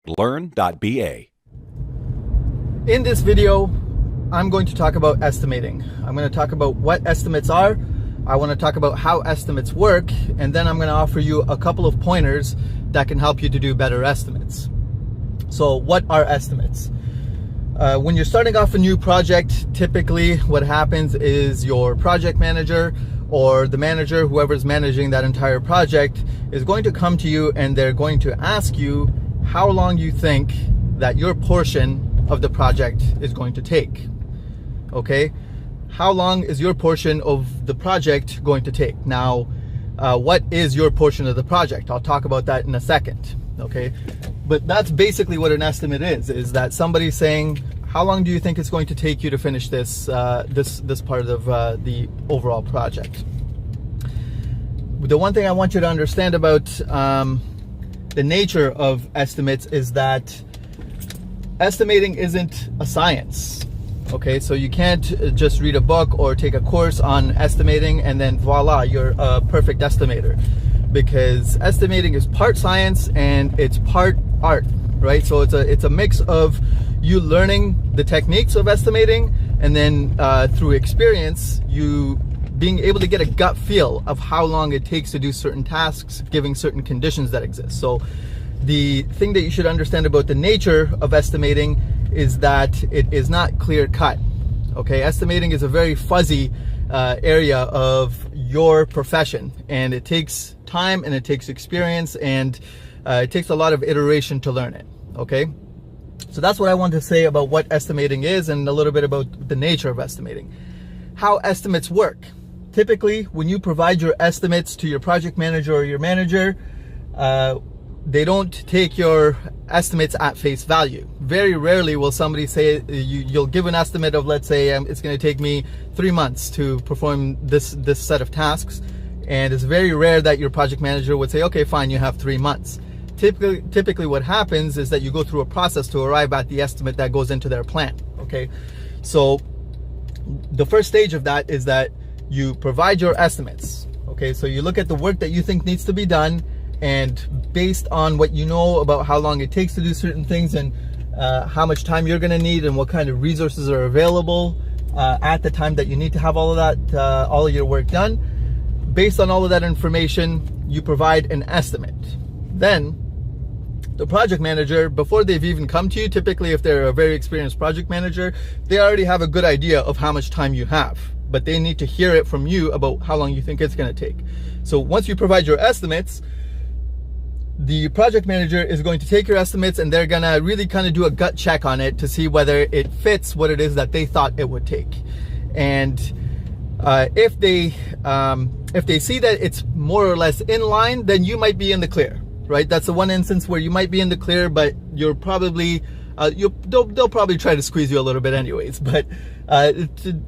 learn.ba. In this video, I'm going to talk about estimating. I'm going to talk about what estimates are. I want to talk about how estimates work, and then I'm going to offer you a couple of pointers that can help you to do better estimates. So what are estimates? When you're starting off a new project, typically what happens is your project manager or the manager, whoever's managing that entire project, is going to come to you and they're going to ask you how long you think that your portion of the project is going to take. Okay? How long is your portion of the project going to take? Now, what is your portion of the project? I'll talk about that in a second. Okay? But that's basically what an estimate is that somebody's saying, how long do you think it's going to take you to finish this this part of the overall project? The one thing I want you to understand about the nature of estimates is that estimating isn't a science. Okay, so you can't just read a book or take a course on estimating and then voila, you're a perfect estimator. Because estimating is part science and it's part art, right? So it's a mix of you learning the techniques of estimating, and then through experience, you being able to get a gut feel of how long it takes to do certain tasks, given certain conditions that exist. So the thing that you should understand about the nature of estimating is that it is not clear cut. Okay, estimating is a very fuzzy area of your profession, and it takes time and it takes experience, and it takes a lot of iteration to learn it. Okay, so that's what I want to say about what estimating is and a little bit about the nature of estimating. How estimates work. Typically, when you provide your estimates to your project manager or your manager, they don't take your estimates at face value. Very rarely will somebody say, you'll give an estimate of, let's say, it's going to take me 3 months to perform this set of tasks. And it's very rare that your project manager would say, okay, fine, you have 3 months. Typically what happens is that you go through a process to arrive at the estimate that goes into their plan. Okay, so the first stage of that is that you provide your estimates. Okay, so you look at the work that you think needs to be done, and based on what you know about how long it takes to do certain things and how much time you're going to need and what kind of resources are available at the time that you need to have all of that, all of your work done, based on all of that information, you provide an estimate. Then the project manager, before they've even come to you, typically if they're a very experienced project manager, they already have a good idea of how much time you have, but they need to hear it from you about how long you think it's going to take. So once you provide your estimates, the project manager is going to take your estimates and they're going to really kind of do a gut check on it to see whether it fits what it is that they thought it would take. And if they see that it's more or less in line, then you might be in the clear, right? That's the one instance where you might be in the clear, but you're probably they'll probably try to squeeze you a little bit anyways, but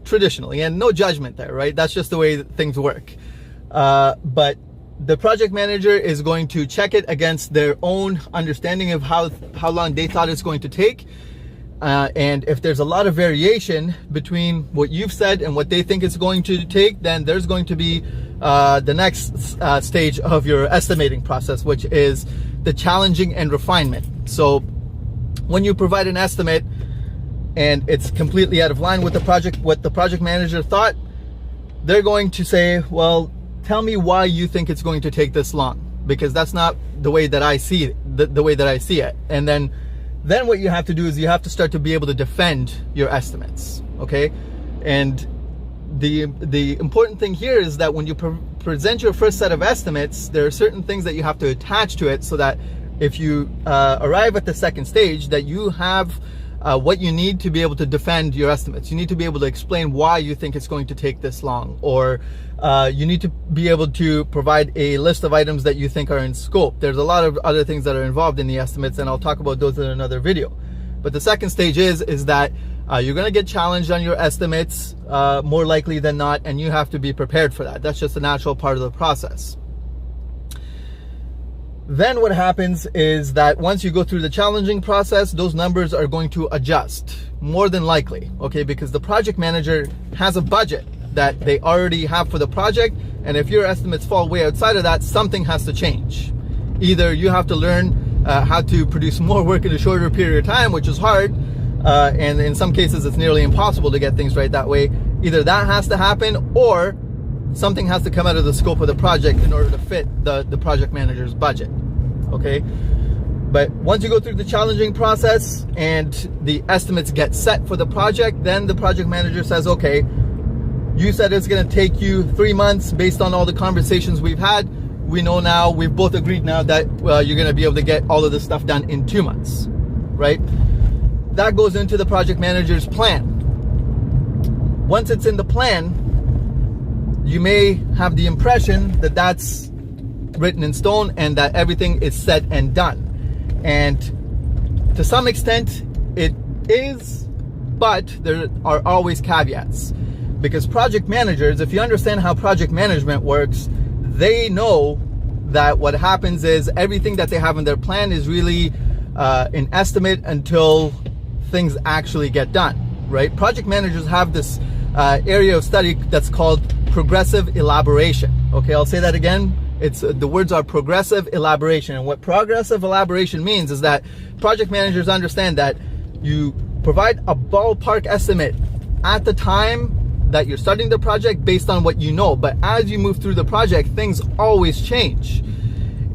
traditionally, and no judgment there, right? That's just the way that things work. But the project manager is going to check it against their own understanding of how long they thought it's going to take. And if there's a lot of variation between what you've said and what they think it's going to take, then there's going to be the next stage of your estimating process, which is the challenging and refinement. So when you provide an estimate and it's completely out of line with what the project manager thought, they're going to say, well, tell me why you think it's going to take this long, because that's not the way that I see it, the way that I see it. And then what you have to do is you have to start to be able to defend your estimates. Okay, and the important thing here is that when you present your first set of estimates, there are certain things that you have to attach to it so that if you arrive at the second stage, that you have what you need to be able to defend your estimates. You need to be able to explain why you think it's going to take this long, or you need to be able to provide a list of items that you think are in scope. There's a lot of other things that are involved in the estimates, and I'll talk about those in another video. But the second stage is that you're going to get challenged on your estimates more likely than not, and you have to be prepared for that. That's just a natural part of the process. Then what happens is that once you go through the challenging process, those numbers are going to adjust, more than likely, okay? Because the project manager has a budget that they already have for the project, and if your estimates fall way outside of that, something has to change. Either you have to learn how to produce more work in a shorter period of time, which is hard. And in some cases, it's nearly impossible to get things right that way. Either that has to happen, or something has to come out of the scope of the project in order to fit the project manager's budget, okay? But once you go through the challenging process and the estimates get set for the project, then the project manager says, okay, you said it's gonna take you 3 months based on all the conversations we've had. We know now, we've both agreed now that you're gonna be able to get all of this stuff done in 2 months, right? That goes into the project manager's plan. Once it's in the plan, you may have the impression that that's written in stone and that everything is said and done. And to some extent it is, but there are always caveats. Because project managers, if you understand how project management works, they know that what happens is everything that they have in their plan is really an estimate until things actually get done, right? Project managers have this area of study that's called progressive elaboration. Okay, I'll say that again. It's the words are progressive elaboration. And what progressive elaboration means is that project managers understand that you provide a ballpark estimate at the time that you're starting the project based on what you know. But as you move through the project, things always change.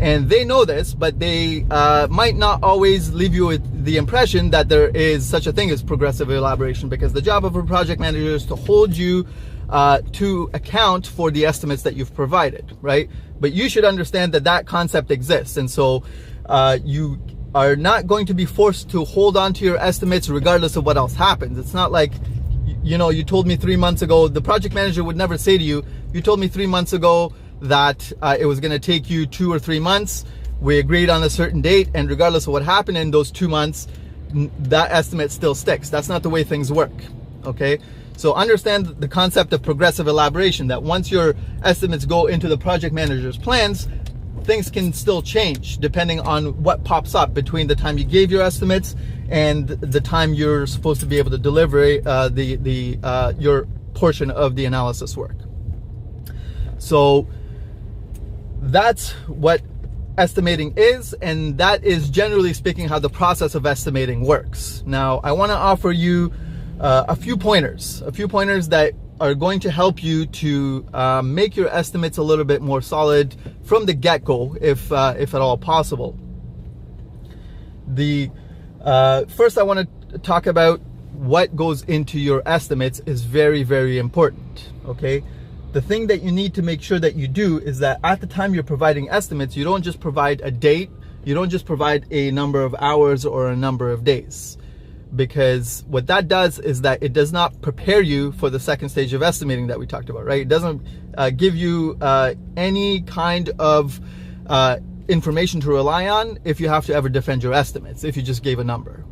And they know this, but they might not always leave you with the impression that there is such a thing as progressive elaboration, because the job of a project manager is to hold you to account for the estimates that you've provided, right? But you should understand that that concept exists. And so you are not going to be forced to hold on to your estimates regardless of what else happens. It's not like, you know, you told me 3 months ago, the project manager would never say to you, you told me 3 months ago that it was going to take you 2 or 3 months. We agreed on a certain date, and regardless of what happened in those 2 months, that estimate still sticks. That's not the way things work, okay? So understand the concept of progressive elaboration, that once your estimates go into the project manager's plans, things can still change depending on what pops up between the time you gave your estimates and the time you're supposed to be able to deliver your portion of the analysis work. So that's what estimating is, and that is generally speaking how the process of estimating works. Now, I want to offer you a few pointers that are going to help you to make your estimates a little bit more solid from the get-go, if at all possible. The first I want to talk about what goes into your estimates is very, very important, okay? The thing that you need to make sure that you do is that at the time you're providing estimates, you don't just provide a date, you don't just provide a number of hours or a number of days. Because what that does is that it does not prepare you for the second stage of estimating that we talked about, right? It doesn't give you any kind of information to rely on if you have to ever defend your estimates, if you just gave a number.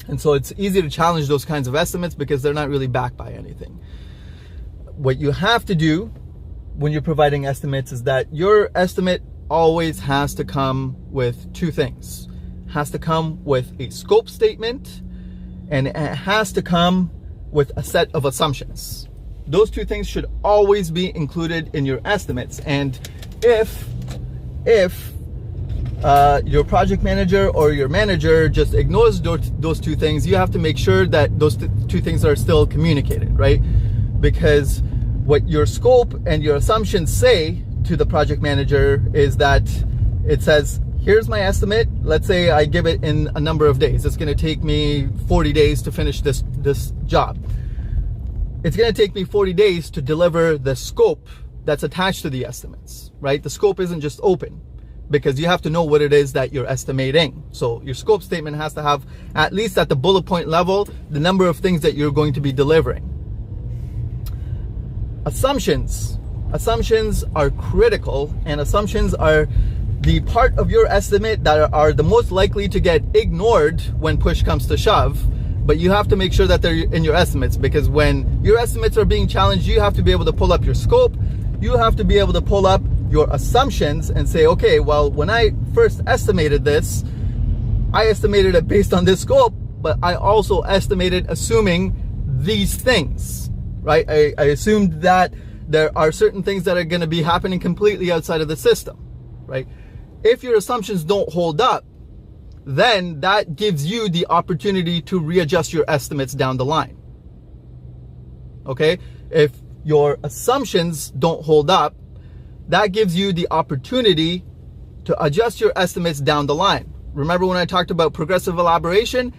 And so it's easy to challenge those kinds of estimates because they're not really backed by anything. What you have to do when you're providing estimates is that your estimate always has to come with two things. It has to come with a scope statement, and it has to come with a set of assumptions. Those two things should always be included in your estimates. And if your project manager or your manager just ignores those two things, you have to make sure that those two things are still communicated, right? Because what your scope and your assumptions say to the project manager is that it says, here's my estimate. Let's say I give it in a number of days. It's going to take me 40 days to finish this job. It's going to take me 40 days to deliver the scope that's attached to the estimates, right? The scope isn't just open, because you have to know what it is that you're estimating. So your scope statement has to have, at least at the bullet point level, the number of things that you're going to be delivering. Assumptions are critical, and assumptions are the part of your estimate that are the most likely to get ignored when push comes to shove. But you have to make sure that they're in your estimates, because when your estimates are being challenged, you have to be able to pull up your scope. You have to be able to pull up your assumptions and say, okay, well, when I first estimated this, I estimated it based on this scope, but I also estimated assuming these things, right? I assumed that there are certain things that are going to be happening completely outside of the system, right? If your assumptions don't hold up, then that gives you the opportunity to readjust your estimates down the line. Okay? If your assumptions don't hold up, that gives you the opportunity to adjust your estimates down the line. Remember when I talked about progressive elaboration?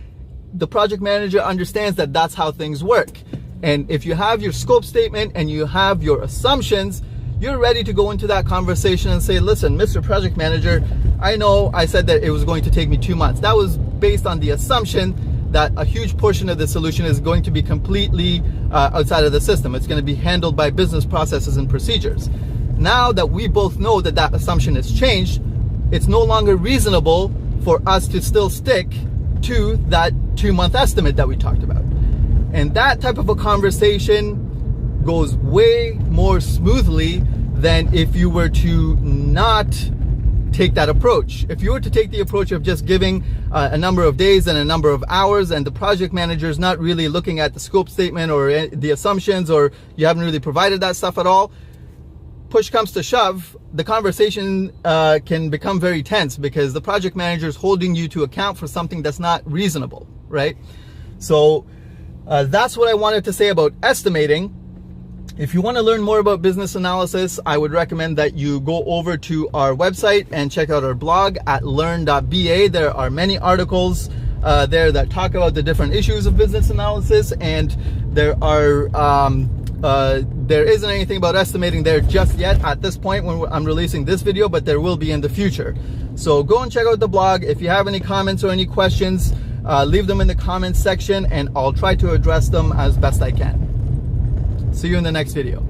The project manager understands that that's how things work. And if you have your scope statement and you have your assumptions, you're ready to go into that conversation and say, listen, Mr. Project Manager, I know I said that it was going to take me 2 months. That was based on the assumption that a huge portion of the solution is going to be completely outside of the system. It's going to be handled by business processes and procedures. Now that we both know that that assumption has changed, it's no longer reasonable for us to still stick to that 2-month estimate that we talked about. And that type of a conversation goes way more smoothly than if you were to not take that approach. If you were to take the approach of just giving a number of days and a number of hours, and the project manager is not really looking at the scope statement or the assumptions, or you haven't really provided that stuff at all, push comes to shove, the conversation can become very tense because the project manager is holding you to account for something that's not reasonable, right? So that's what I wanted to say about estimating. If you want to learn more about business analysis, I would recommend that you go over to our website and check out our blog at learn.ba. There are many articles there that talk about the different issues of business analysis, and there isn't anything about estimating there just yet at this point when I'm releasing this video, but there will be in the future. So go and check out the blog. If you have any comments or any questions, leave them in the comments section and I'll try to address them as best I can. See you in the next video.